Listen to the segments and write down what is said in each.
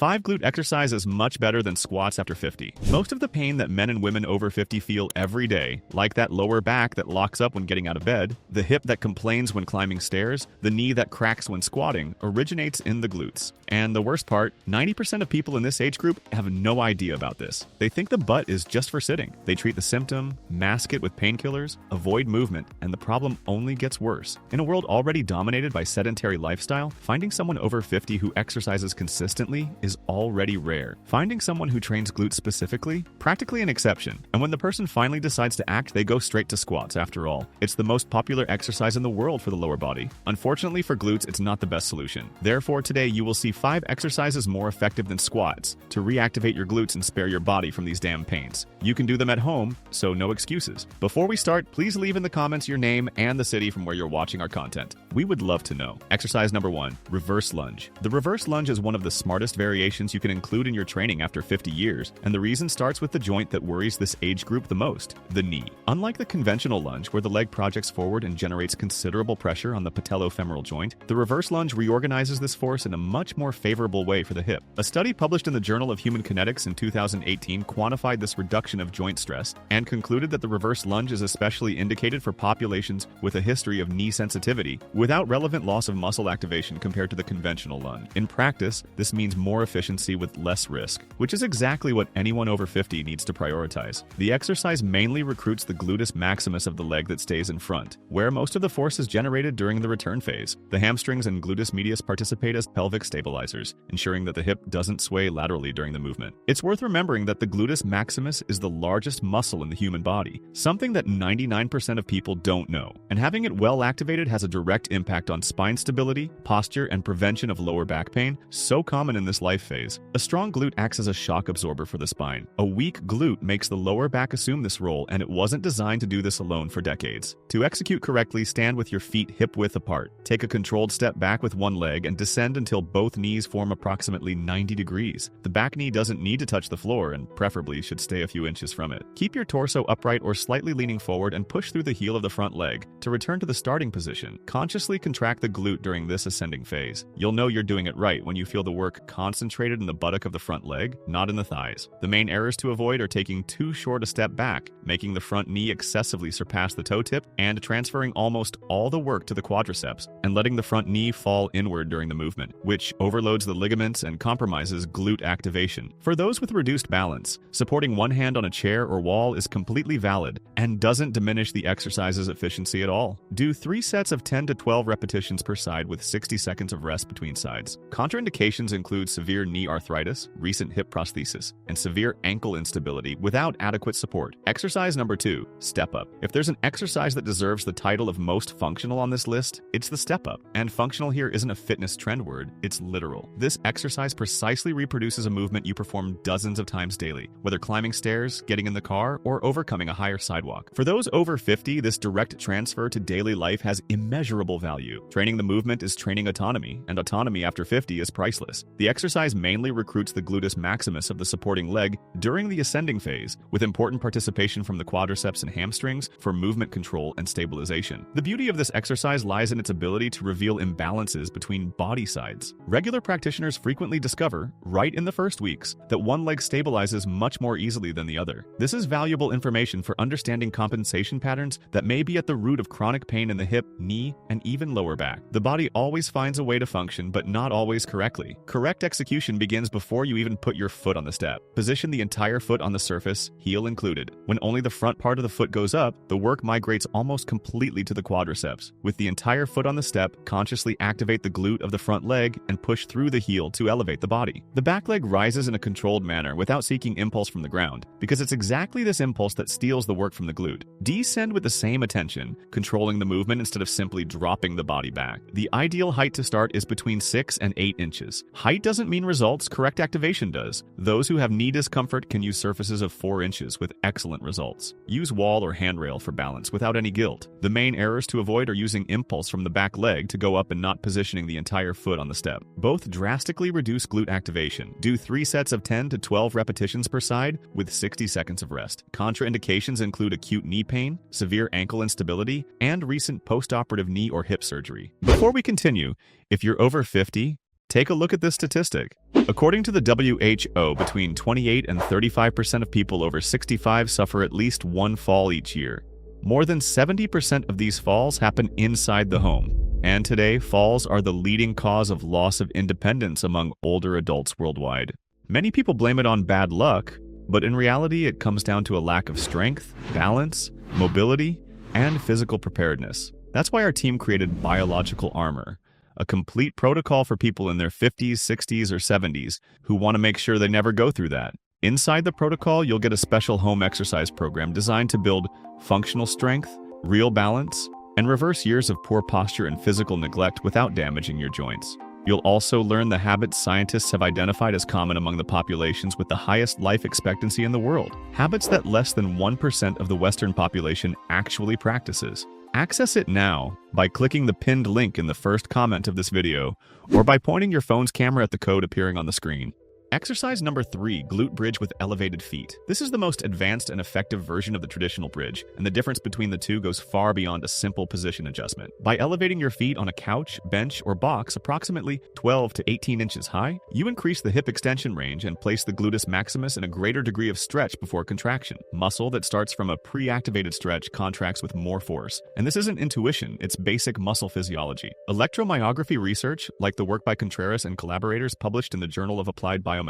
5 glute exercise is much better than squats after 50. Most of the pain that men and women over 50 feel every day, like that lower back that locks up when getting out of bed, the hip that complains when climbing stairs, the knee that cracks when squatting, originates in the glutes. And the worst part, 90% of people in this age group have no idea about this. They think the butt is just for sitting. They treat the symptom, mask it with painkillers, avoid movement, and the problem only gets worse. In a world already dominated by sedentary lifestyle, finding someone over 50 who exercises consistently is already rare. Finding someone who trains glutes specifically, practically an exception. And when the person finally decides to act, they go straight to squats after all. It's the most popular exercise in the world for the lower body. Unfortunately for glutes, it's not the best solution. Therefore, today you will see 5 exercises more effective than squats to reactivate your glutes and spare your body from these damn pains. You can do them at home, so no excuses. Before we start, please leave in the comments your name and the city from where you're watching our content. We would love to know. Exercise number 1, reverse lunge. The reverse lunge is one of the smartest variations you can include in your training after 50 years, and the reason starts with the joint that worries this age group the most, the knee. Unlike the conventional lunge, where the leg projects forward and generates considerable pressure on the patellofemoral joint, the reverse lunge reorganizes this force in a much more favorable way for the hip. A study published in the Journal of Human Kinetics in 2018 quantified this reduction of joint stress and concluded that the reverse lunge is especially indicated for populations with a history of knee sensitivity without relevant loss of muscle activation compared to the conventional lunge. In practice, this means more efficiency with less risk, which is exactly what anyone over 50 needs to prioritize. The exercise mainly recruits the gluteus maximus of the leg that stays in front, where most of the force is generated during the return phase. The hamstrings and gluteus medius participate as pelvic stabilizers, ensuring that the hip doesn't sway laterally during the movement. It's worth remembering that the gluteus maximus is the largest muscle in the human body, something that 99% of people don't know. And having it well activated has a direct impact on spine stability, posture, and prevention of lower back pain, so common in this life phase. A strong glute acts as a shock absorber for the spine. A weak glute makes the lower back assume this role, and it wasn't designed to do this alone for decades. To execute correctly, stand with your feet hip-width apart. Take a controlled step back with one leg and descend until both knees form approximately 90 degrees. The back knee doesn't need to touch the floor and preferably should stay a few inches from it. Keep your torso upright or slightly leaning forward and push through the heel of the front leg. To return to the starting position, consciously contract the glute during this ascending phase. You'll know you're doing it right when you feel the work concentrated in the buttock of the front leg, not in the thighs. The main errors to avoid are taking too short a step back, making the front knee excessively surpass the toe tip, and transferring almost all the work to the quadriceps, and letting the front knee fall inward during the movement, which overloads the ligaments and compromises glute activation. For those with reduced balance, supporting one hand on a chair or wall is completely valid and doesn't diminish the exercise's efficiency at all. Do 3 sets of 10 to 12 repetitions per side with 60 seconds of rest between sides. Contraindications include severe knee arthritis, recent hip prosthesis, and severe ankle instability without adequate support. Exercise number 2, step up. If there's an exercise that deserves the title of most functional on this list, it's the step up. And functional here isn't a fitness trend word, it's literal. This exercise precisely reproduces a movement you perform dozens of times daily, whether climbing stairs, getting in the car, or overcoming a higher sidewalk. For those over 50, this direct transfer to daily life has immeasurable value. Training the movement is training autonomy, and autonomy after 50 is priceless. The exercise mainly recruits the gluteus maximus of the supporting leg during the ascending phase, with important participation from the quadriceps and hamstrings for movement control and stabilization. The beauty of this exercise lies in its ability to reveal imbalances between body sides. Regular practitioners frequently discover, right in the first weeks, that one leg stabilizes much more easily than the other. This is valuable information for understanding compensation patterns that may be at the root of chronic pain in the hip, knee, and even lower back. The body always finds a way to function, but not always correctly. Correct execution begins before you even put your foot on the step. Position the entire foot on the surface, heel included. When only the front part of the foot goes up, the work migrates almost completely to the quadriceps. With the entire foot on the step, consciously activate the glute of the front leg and push through the heel to elevate the body. The back leg rises in a controlled manner without seeking impulse from the ground, because it's exactly this impulse that steals the work from the glute. Descend with the same attention, controlling the movement instead of simply dropping the body back. The ideal height to start is between 6 and 8 inches. Height doesn't mean results, correct activation does. Those who have knee discomfort can use surfaces of 4 inches with excellent results. Use wall or handrail for balance without any guilt. The main errors to avoid are using impulse from the back leg to go up and not positioning the entire foot on the step. Both drastically reduce glute activation. Do 3 sets of 10 to 12 repetitions per side with 60 seconds of rest. Contraindications include acute knee pain, severe ankle instability, and recent post-operative knee or hip surgery. Before we continue, if you're over 50, take a look at this statistic. According to the WHO, between 28 and 35% of people over 65 suffer at least one fall each year. More than 70% of these falls happen inside the home. And today, falls are the leading cause of loss of independence among older adults worldwide. Many people blame it on bad luck, but in reality, it comes down to a lack of strength, balance, mobility, and physical preparedness. That's why our team created Biological Armor, a complete protocol for people in their 50s, 60s, or 70s who want to make sure they never go through that. Inside the protocol, you'll get a special home exercise program designed to build functional strength, real balance, and reverse years of poor posture and physical neglect without damaging your joints. You'll also learn the habits scientists have identified as common among the populations with the highest life expectancy in the world, habits that less than 1% of the Western population actually practices. Access it now by clicking the pinned link in the first comment of this video, or by pointing your phone's camera at the code appearing on the screen. Exercise number 3, glute bridge with elevated feet. This is the most advanced and effective version of the traditional bridge, and the difference between the two goes far beyond a simple position adjustment. By elevating your feet on a couch, bench, or box approximately 12 to 18 inches high, you increase the hip extension range and place the gluteus maximus in a greater degree of stretch before contraction. Muscle that starts from a pre-activated stretch contracts with more force, and this isn't intuition, it's basic muscle physiology. Electromyography research, like the work by Contreras and collaborators published in the Journal of Applied Biomechanics,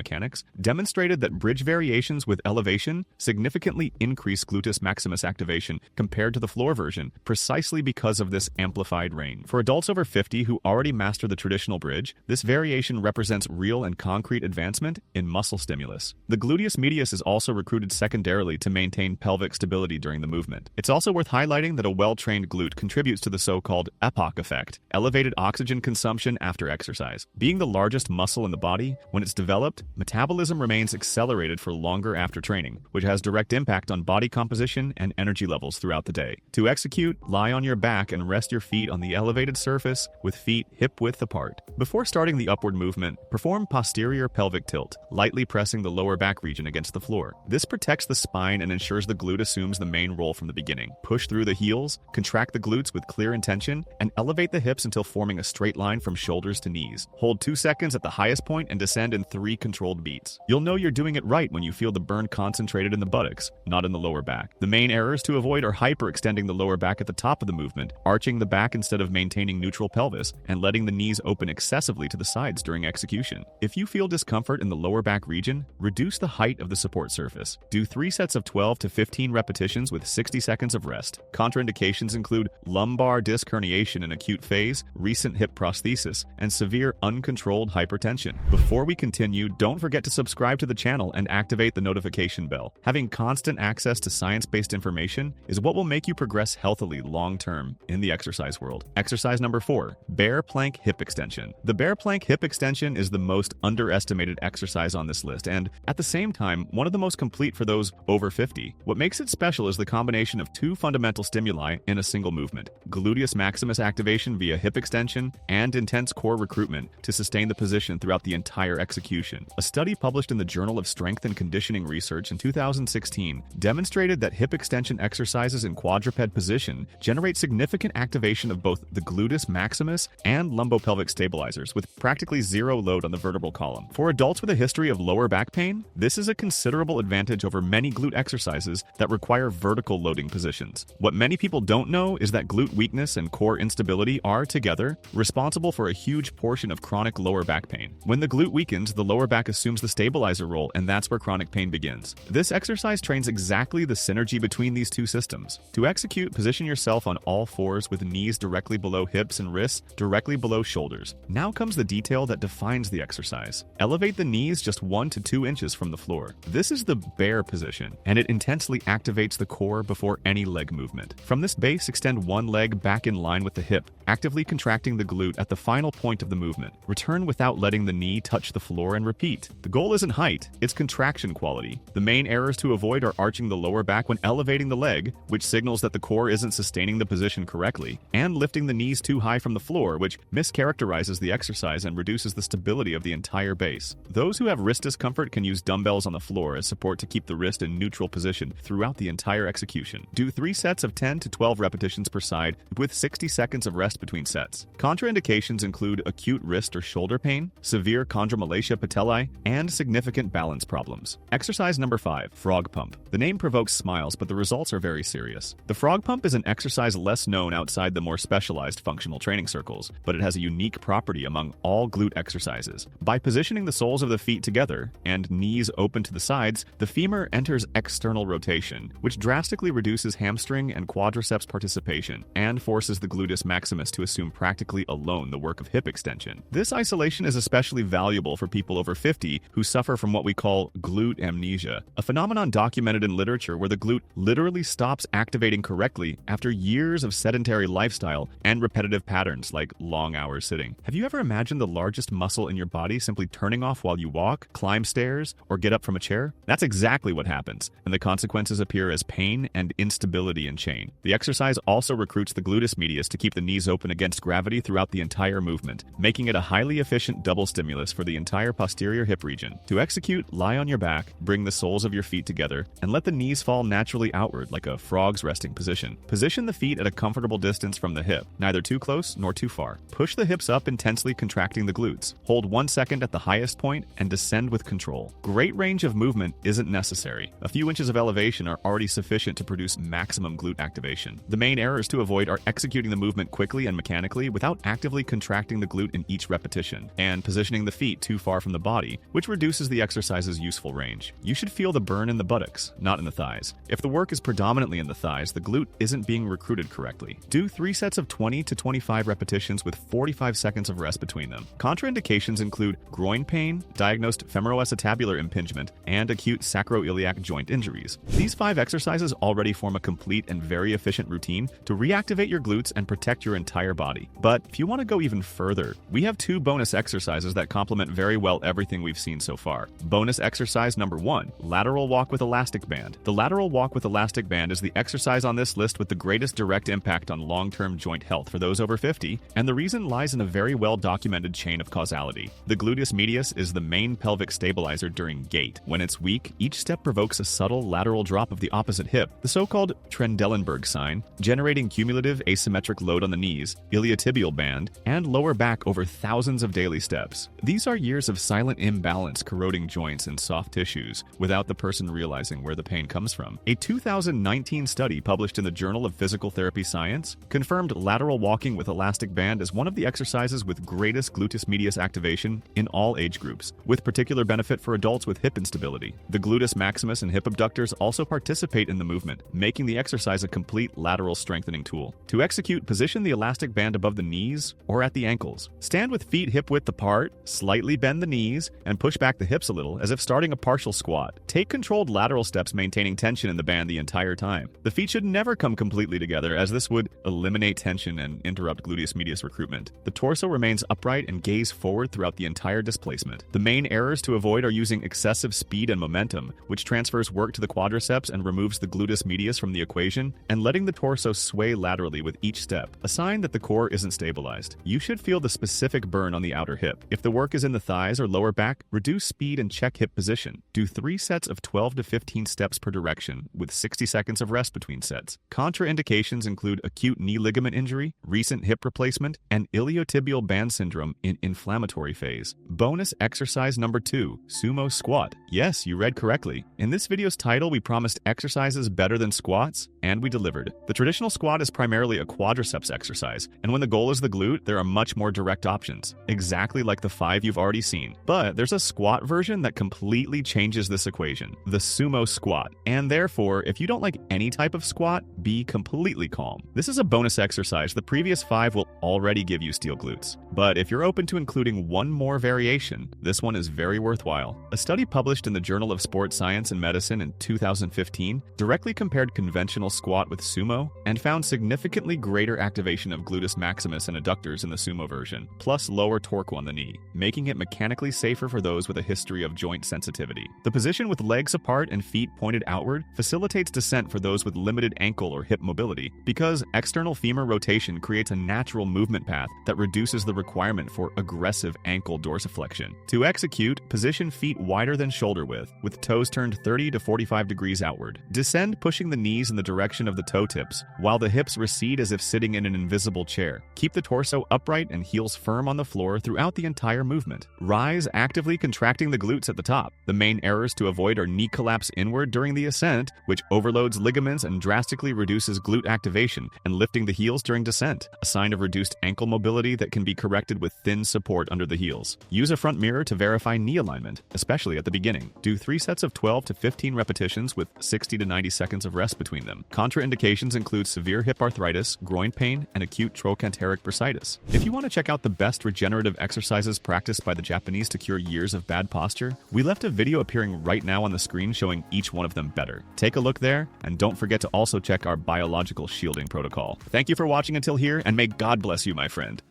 demonstrated that bridge variations with elevation significantly increase gluteus maximus activation compared to the floor version, precisely because of this amplified range. For adults over 50 who already master the traditional bridge, this variation represents real and concrete advancement in muscle stimulus. The gluteus medius is also recruited secondarily to maintain pelvic stability during the movement. It's also worth highlighting that a well-trained glute contributes to the so-called EPOC effect, elevated oxygen consumption after exercise. Being the largest muscle in the body, when it's developed, metabolism remains accelerated for longer after training, which has direct impact on body composition and energy levels throughout the day. To execute, lie on your back and rest your feet on the elevated surface with feet hip-width apart. Before starting the upward movement, perform posterior pelvic tilt, lightly pressing the lower back region against the floor. This protects the spine and ensures the glute assumes the main role from the beginning. Push through the heels, contract the glutes with clear intention, and elevate the hips until forming a straight line from shoulders to knees. Hold 2 seconds at the highest point and descend in 3 controlled beats. You'll know you're doing it right when you feel the burn concentrated in the buttocks, not in the lower back. The main errors to avoid are hyperextending the lower back at the top of the movement, arching the back instead of maintaining neutral pelvis, and letting the knees open excessively to the sides during execution. If you feel discomfort in the lower back region, reduce the height of the support surface. Do 3 sets of 12 to 15 repetitions with 60 seconds of rest. Contraindications include lumbar disc herniation in acute phase, recent hip prosthesis, and severe uncontrolled hypertension. Before we continue, don't forget to subscribe to the channel and activate the notification bell. Having constant access to science-based information is what will make you progress healthily long-term in the exercise world. Exercise number 4, bear plank hip extension. The bear plank hip extension is the most underestimated exercise on this list and, at the same time, one of the most complete for those over 50. What makes it special is the combination of 2 fundamental stimuli in a single movement: gluteus maximus activation via hip extension and intense core recruitment to sustain the position throughout the entire execution. A study published in the Journal of Strength and Conditioning Research in 2016 demonstrated that hip extension exercises in quadruped position generate significant activation of both the gluteus maximus and lumbopelvic stabilizers, with practically zero load on the vertebral column. For adults with a history of lower back pain, this is a considerable advantage over many glute exercises that require vertical loading positions. What many people don't know is that glute weakness and core instability are, together, responsible for a huge portion of chronic lower back pain. When the glute weakens, the lower back assumes the stabilizer role, and that's where chronic pain begins. This exercise trains exactly the synergy between these two systems. To execute, position yourself on all fours with knees directly below hips and wrists directly below shoulders. Now comes the detail that defines the exercise. Elevate the knees just 1 to 2 inches from the floor. This is the bear position, and it intensely activates the core before any leg movement. From this base, extend one leg back in line with the hip, actively contracting the glute at the final point of the movement. Return without letting the knee touch the floor and repeat. The goal isn't height, it's contraction quality. The main errors to avoid are arching the lower back when elevating the leg, which signals that the core isn't sustaining the position correctly, and lifting the knees too high from the floor, which mischaracterizes the exercise and reduces the stability of the entire base. Those who have wrist discomfort can use dumbbells on the floor as support to keep the wrist in neutral position throughout the entire execution. Do 3 sets of 10 to 12 repetitions per side with 60 seconds of rest between sets. Contraindications include acute wrist or shoulder pain, severe chondromalacia patella sequelae, and significant balance problems. Exercise number 5, frog pump. The name provokes smiles, but the results are very serious. The frog pump is an exercise less known outside the more specialized functional training circles, but it has a unique property among all glute exercises. By positioning the soles of the feet together and knees open to the sides, the femur enters external rotation, which drastically reduces hamstring and quadriceps participation and forces the gluteus maximus to assume practically alone the work of hip extension. This isolation is especially valuable for people over 50 who suffer from what we call glute amnesia, a phenomenon documented in literature where the glute literally stops activating correctly after years of sedentary lifestyle and repetitive patterns like long hours sitting. Have you ever imagined the largest muscle in your body simply turning off while you walk, climb stairs, or get up from a chair? That's exactly what happens, and the consequences appear as pain and instability in chain. The exercise also recruits the gluteus medius to keep the knees open against gravity throughout the entire movement, making it a highly efficient double stimulus for the entire posterior hip region. To execute, lie on your back, bring the soles of your feet together, and let the knees fall naturally outward like a frog's resting position. Position the feet at a comfortable distance from the hip, neither too close nor too far. Push the hips up, intensely contracting the glutes. Hold 1 second at the highest point and descend with control. Great range of movement isn't necessary. A few inches of elevation are already sufficient to produce maximum glute activation. The main errors to avoid are executing the movement quickly and mechanically without actively contracting the glute in each repetition, and positioning the feet too far from the body, which reduces the exercise's useful range. You should feel the burn in the buttocks, not in the thighs. If the work is predominantly in the thighs, the glute isn't being recruited correctly. Do 3 sets of 20 to 25 repetitions with 45 seconds of rest between them. Contraindications include groin pain, diagnosed femoroacetabular impingement, and acute sacroiliac joint injuries. These 5 exercises already form a complete and very efficient routine to reactivate your glutes and protect your entire body. But if you want to go even further, we have 2 bonus exercises that complement very well everything we've seen so far. Bonus exercise number 1, lateral walk with elastic band. The lateral walk with elastic band is the exercise on this list with the greatest direct impact on long-term joint health for those over 50, and the reason lies in a very well-documented chain of causality. The gluteus medius is the main pelvic stabilizer during gait. When it's weak, each step provokes a subtle lateral drop of the opposite hip, the so-called Trendelenburg sign, generating cumulative asymmetric load on the knees, iliotibial band, and lower back over thousands of daily steps. These are years of silent imbalance corroding joints and soft tissues without the person realizing where the pain comes from. A 2019 study published in the Journal of Physical Therapy Science confirmed lateral walking with elastic band as one of the exercises with greatest gluteus medius activation in all age groups, with particular benefit for adults with hip instability. The gluteus maximus and hip abductors also participate in the movement, making the exercise a complete lateral strengthening tool. To execute, position the elastic band above the knees or at the ankles. Stand with feet hip width apart, slightly bend the knees, and push back the hips a little as if starting a partial squat. Take controlled lateral steps, maintaining tension in the band the entire time. The feet should never come completely together, as this would eliminate tension and interrupt gluteus medius recruitment. The torso remains upright and gaze forward throughout the entire displacement. The main errors to avoid are using excessive speed and momentum, which transfers work to the quadriceps and removes the gluteus medius from the equation, and letting the torso sway laterally with each step, a sign that the core isn't stabilized. You should feel the specific burn on the outer hip. If the work is in the thighs or lower back, reduce speed and check hip position. Do 3 sets of 12 to 15 steps per direction, with 60 seconds of rest between sets. Contraindications include acute knee ligament injury, recent hip replacement, and iliotibial band syndrome in inflammatory phase. Bonus exercise number 2, sumo squat. Yes, you read correctly. In this video's title, we promised exercises better than squats, and we delivered. The traditional squat is primarily a quadriceps exercise, and when the goal is the glute, there are much more direct options, exactly like the 5 you've already seen. But there's a squat version that completely changes this equation, the sumo squat. And therefore, if you don't like any type of squat, be completely calm. This is a bonus exercise. The previous 5 will already give you steel glutes. But if you're open to including one more variation, this one is very worthwhile. A study published in the Journal of Sports Science and Medicine in 2015 directly compared conventional squat with sumo and found significantly greater activation of gluteus maximus and adductors in the sumo version, plus lower torque on the knee, making it mechanically safer for those with a history of joint sensitivity. The position with legs apart and feet pointed outward facilitates descent for those with limited ankle or hip mobility, because external femur rotation creates a natural movement path that reduces the requirement for aggressive ankle dorsiflexion. To execute, position feet wider than shoulder width, with toes turned 30 to 45 degrees outward. Descend, pushing the knees in the direction of the toe tips, while the hips recede as if sitting in an invisible chair. Keep the torso upright and heels firm on the floor throughout the entire movement. Rise actively contracting the glutes at the top. The main errors to avoid are knee collapse inward during the ascent, which overloads ligaments and drastically reduces glute activation, and lifting the heels during descent, a sign of reduced ankle mobility that can be corrected with thin support under the heels. Use a front mirror to verify knee alignment, especially at the beginning. Do 3 sets of 12 to 15 repetitions with 60 to 90 seconds of rest between them. Contraindications include severe hip arthritis, groin pain, and acute trochanteric bursitis. If you want to check out the best regenerative exercises practiced by the Japanese to cure years of bad posture, we left a video appearing right now on the screen showing each one of them better. Take a look there, and don't forget to also check our biological shielding protocol. Thank you for watching until here, and may God bless you, my friend.